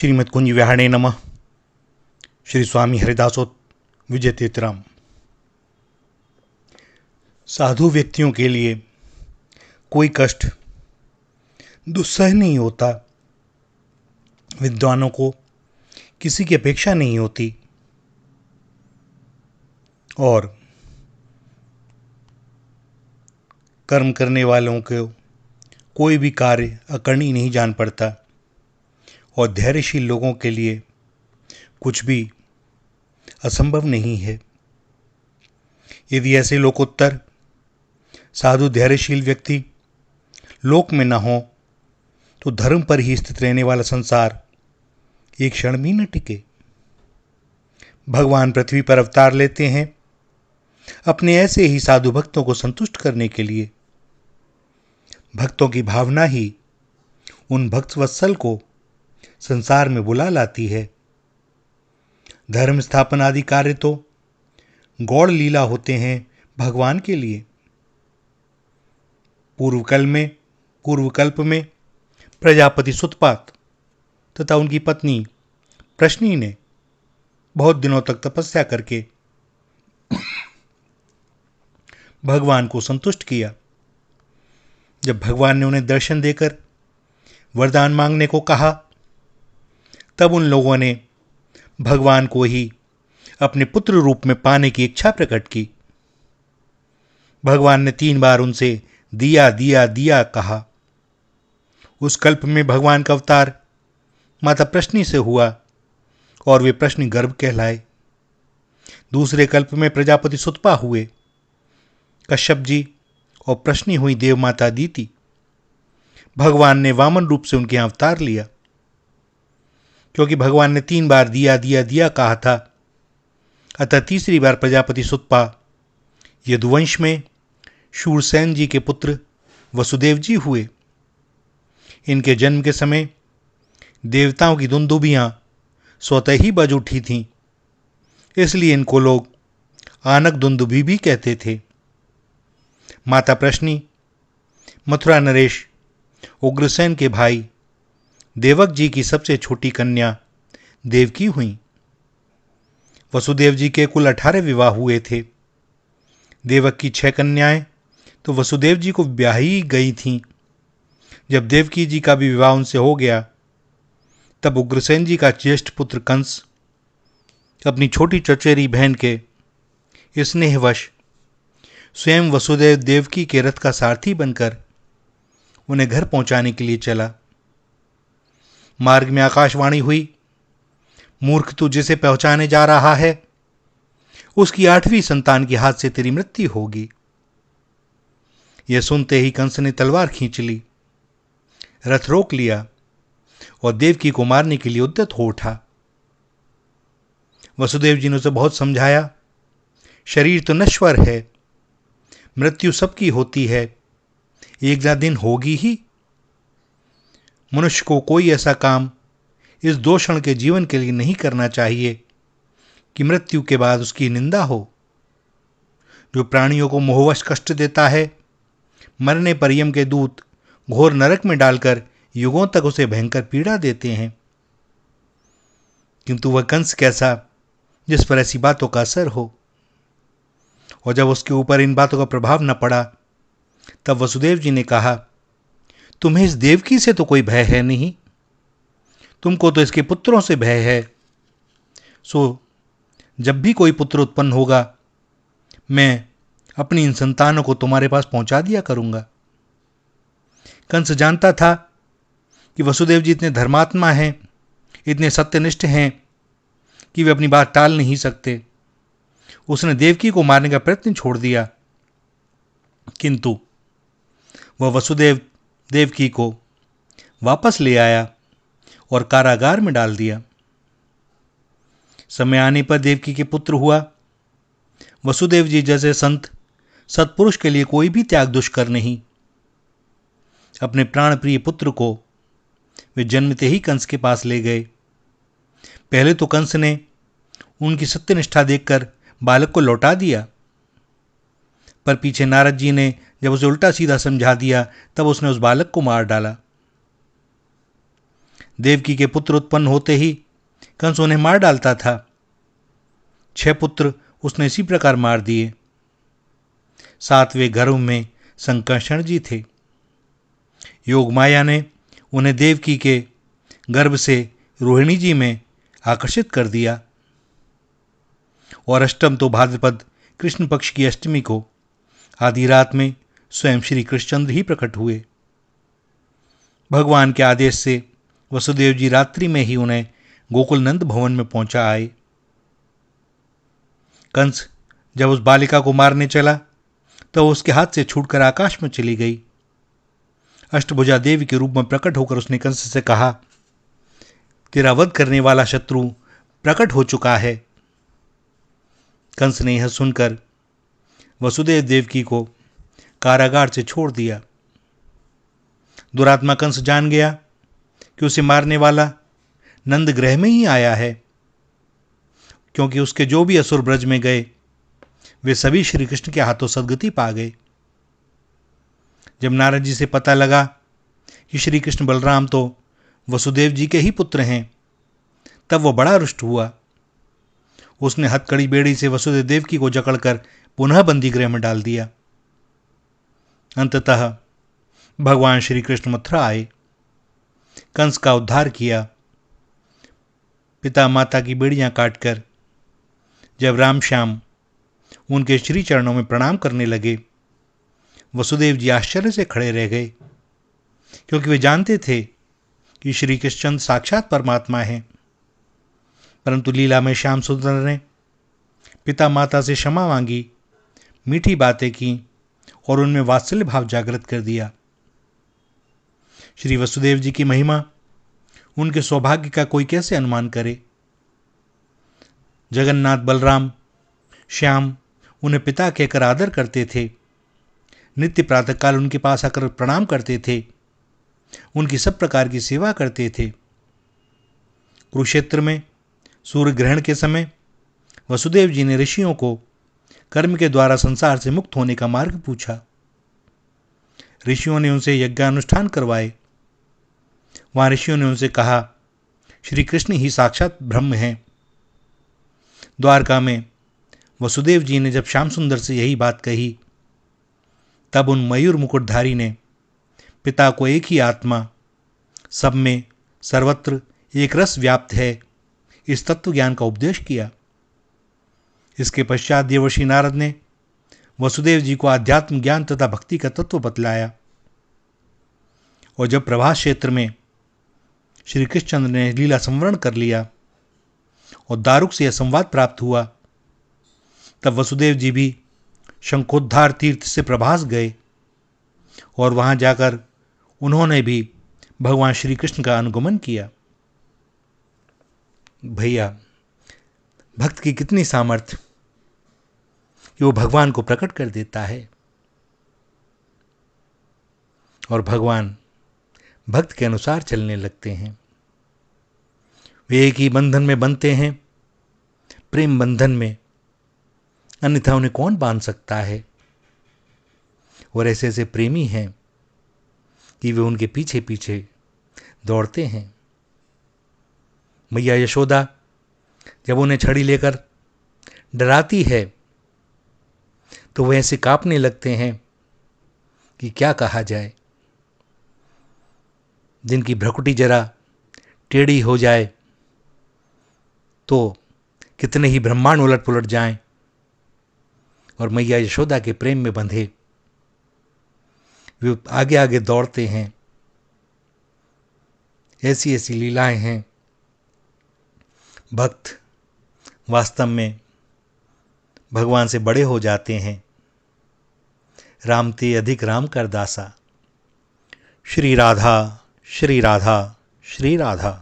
श्रीमद कुंज विहाणे नमः। श्री स्वामी हरिदासोत विजय तीर्थराम। साधु व्यक्तियों के लिए कोई कष्ट दुस्सह नहीं होता। विद्वानों को किसी की अपेक्षा नहीं होती और कर्म करने वालों को कोई भी कार्य अकरणी नहीं जान पड़ता और धैर्यशील लोगों के लिए कुछ भी असंभव नहीं है। यदि ऐसे लोकोत्तर साधु धैर्यशील व्यक्ति लोक में न हो तो धर्म पर ही स्थित रहने वाला संसार एक क्षण भी न टिके। भगवान पृथ्वी पर अवतार लेते हैं अपने ऐसे ही साधु भक्तों को संतुष्ट करने के लिए। भक्तों की भावना ही उन भक्त वत्सल को संसार में बुला लाती है। धर्म स्थापन आदि कार्य तो गौड़ लीला होते हैं भगवान के लिए। पूर्वकल्प में प्रजापति सुतपात तथा उनकी पत्नी प्रश्नी ने बहुत दिनों तक तपस्या करके भगवान को संतुष्ट किया। जब भगवान ने उन्हें दर्शन देकर वरदान मांगने को कहा तब उन लोगों ने भगवान को ही अपने पुत्र रूप में पाने की इच्छा प्रकट की। भगवान ने 3 बार उनसे दिया दिया दिया कहा। उस कल्प में भगवान का अवतार माता प्रश्नी से हुआ और वे प्रश्नी गर्भ कहलाए। दूसरे कल्प में प्रजापति सुतपा हुए, कश्यप जी और प्रश्नी हुई देव माता अदिति। भगवान ने वामन रूप से उनके यहाँ अवतार लिया। क्योंकि भगवान ने 3 बार दिया दिया दिया कहा था, अतः तीसरी बार प्रजापति सुतपा यदुवंश में शूरसेन जी के पुत्र वसुदेव जी हुए। इनके जन्म के समय देवताओं की दुंदुभियां स्वतः ही बज उठी थीं, इसलिए इनको लोग आनक दुंदुभि भी कहते थे। माता प्रश्नी मथुरा नरेश उग्रसेन के भाई देवक जी की सबसे छोटी कन्या देवकी हुई। वसुदेव जी के कुल 18 विवाह हुए थे। देवक की 6 कन्याएं तो वसुदेव जी को ब्याही गई थीं। जब देवकी जी का भी विवाह उनसे हो गया तब उग्रसेन जी का ज्येष्ठ पुत्र कंस अपनी छोटी चचेरी बहन के स्नेहवश स्वयं वसुदेव देवकी के रथ का सारथी बनकर उन्हें घर पहुंचाने के लिए चला। मार्ग में आकाशवाणी हुई, मूर्ख तू जिसे पहुंचाने जा रहा है उसकी 8वीं संतान के हाथ से तेरी मृत्यु होगी। यह सुनते ही कंस ने तलवार खींच ली, रथ रोक लिया और देवकी को मारने के लिए उद्यत हो उठा। वसुदेव जी ने उसे बहुत समझाया, शरीर तो नश्वर है, मृत्यु सबकी होती है, एक ना दिन होगी ही। मनुष्य को कोई ऐसा काम इस 2 क्षण के जीवन के लिए नहीं करना चाहिए कि मृत्यु के बाद उसकी निंदा हो। जो प्राणियों को मोहवश कष्ट देता है, मरने पर यम के दूत घोर नरक में डालकर युगों तक उसे भयंकर पीड़ा देते हैं। किंतु वह कंस कैसा जिस पर ऐसी बातों का असर हो। और जब उसके ऊपर इन बातों का प्रभाव न पड़ा तब वसुदेव जी ने कहा, तुम्हें इस देवकी से तो कोई भय है नहीं, तुमको तो इसके पुत्रों से भय है। सो जब भी कोई पुत्र उत्पन्न होगा मैं अपनी इन संतानों को तुम्हारे पास पहुंचा दिया करूंगा। कंस जानता था कि वसुदेव जी इतने धर्मात्मा हैं, इतने सत्यनिष्ठ हैं कि वे अपनी बात टाल नहीं सकते। उसने देवकी को मारने का प्रयत्न छोड़ दिया, किंतु वह वसुदेव देवकी को वापस ले आया और कारागार में डाल दिया। समय आने पर देवकी के पुत्र हुआ। वसुदेव जी जैसे संत सत्पुरुष के लिए कोई भी त्याग दुष्कर नहीं। अपने प्राण प्रिय पुत्र को वे जन्मते ही कंस के पास ले गए। पहले तो कंस ने उनकी सत्यनिष्ठा देखकर बालक को लौटा दिया, पर पीछे नारद जी ने जब उसे उल्टा सीधा समझा दिया तब उसने उस बालक को मार डाला। देवकी के पुत्र उत्पन्न होते ही कंस उन्हें मार डालता था। 6 पुत्र उसने इसी प्रकार मार दिए। 7वें गर्भ में संकर्षण जी थे। योग माया ने उन्हें देवकी के गर्भ से रोहिणी जी में आकर्षित कर दिया और अष्टम तो भाद्रपद कृष्ण पक्ष की अष्टमी को आधी रात में स्वयं श्री कृष्णचंद्र ही प्रकट हुए। भगवान के आदेश से वसुदेव जी रात्रि में ही उन्हें गोकुल नंद भवन में पहुंचा आए। कंस जब उस बालिका को मारने चला तो उसके हाथ से छूटकर आकाश में चली गई। अष्टभुजा देवी के रूप में प्रकट होकर उसने कंस से कहा, तेरा वध करने वाला शत्रु प्रकट हो चुका है। कंस ने यह सुनकर वसुदेव देवकी को कारागार से छोड़ दिया। दुरात्मा कंस जान गया कि उसे मारने वाला नंद ग्रह में ही आया है, क्योंकि उसके जो भी असुर ब्रज में गए वे सभी श्री कृष्ण के हाथों सदगति पा गए। जब नारद जी से पता लगा कि श्री कृष्ण बलराम तो वसुदेव जी के ही पुत्र हैं, तब वह बड़ा रुष्ट हुआ। उसने हथकड़ी बेड़ी से वसुदेव देवकी को जकड़कर पुनः बंदी गृह में डाल दिया। अंततः भगवान श्री कृष्ण मथुरा आए, कंस का उद्धार किया। पिता माता की बेड़ियां काटकर जब राम श्याम उनके श्री चरणों में प्रणाम करने लगे, वसुदेव जी आश्चर्य से खड़े रह गए, क्योंकि वे जानते थे कि श्री कृष्णचंद्र साक्षात परमात्मा हैं। परंतु लीला में श्याम सुंदर ने पिता माता से क्षमा मांगी, मीठी बातें की और उनमें वात्सल्य भाव जागृत कर दिया। श्री वसुदेव जी की महिमा, उनके सौभाग्य का कोई कैसे अनुमान करे। जगन्नाथ बलराम श्याम उन्हें पिता कहकर आदर करते थे। नित्य प्रातःकाल उनके पास आकर प्रणाम करते थे, उनकी सब प्रकार की सेवा करते थे। कुरुक्षेत्र में सूर्य ग्रहण के समय वसुदेव जी ने ऋषियों को कर्म के द्वारा संसार से मुक्त होने का मार्ग पूछा। ऋषियों ने उनसे यज्ञानुष्ठान करवाए। वहां ऋषियों ने उनसे कहा, श्री कृष्ण ही साक्षात ब्रह्म हैं। द्वारका में वसुदेव जी ने जब श्याम सुंदर से यही बात कही, तब उन मयूर मुकुटधारी ने पिता को एक ही आत्मा, सब में सर्वत्र एक रस व्याप्त है, इस तत्व ज्ञान का उपदेश किया। इसके पश्चात देवर्षि नारद ने वसुदेव जी को आध्यात्म ज्ञान तथा भक्ति का तत्व बतलाया। और जब प्रभास क्षेत्र में श्री कृष्णचंद्र ने लीला संवरण कर लिया और दारुक से यह संवाद प्राप्त हुआ, तब वसुदेव जी भी शंखोद्धार तीर्थ से प्रभास गए और वहां जाकर उन्होंने भी भगवान श्री कृष्ण का अनुगमन किया। भैया, भक्त की कितनी सामर्थ्य कि वो भगवान को प्रकट कर देता है और भगवान भक्त के अनुसार चलने लगते हैं। वे एक ही बंधन में बंधते हैं, प्रेम बंधन में, अन्यथा उन्हें कौन बांध सकता है। और ऐसे ऐसे प्रेमी हैं कि वे उनके पीछे पीछे दौड़ते हैं। मैया यशोदा जब उन्हें छड़ी लेकर डराती है तो वे ऐसे कांपने लगते हैं कि क्या कहा जाए। जिनकी भ्रकुटी जरा टेढ़ी हो जाए तो कितने ही ब्रह्मांड उलट पुलट जाएं, और मैया यशोदा के प्रेम में बंधे वे आगे आगे दौड़ते हैं। ऐसी ऐसी लीलाएं हैं। भक्त वास्तव में भगवान से बड़े हो जाते हैं। राम ते अधिक राम कर दासा। श्री राधा श्री राधा श्री राधा।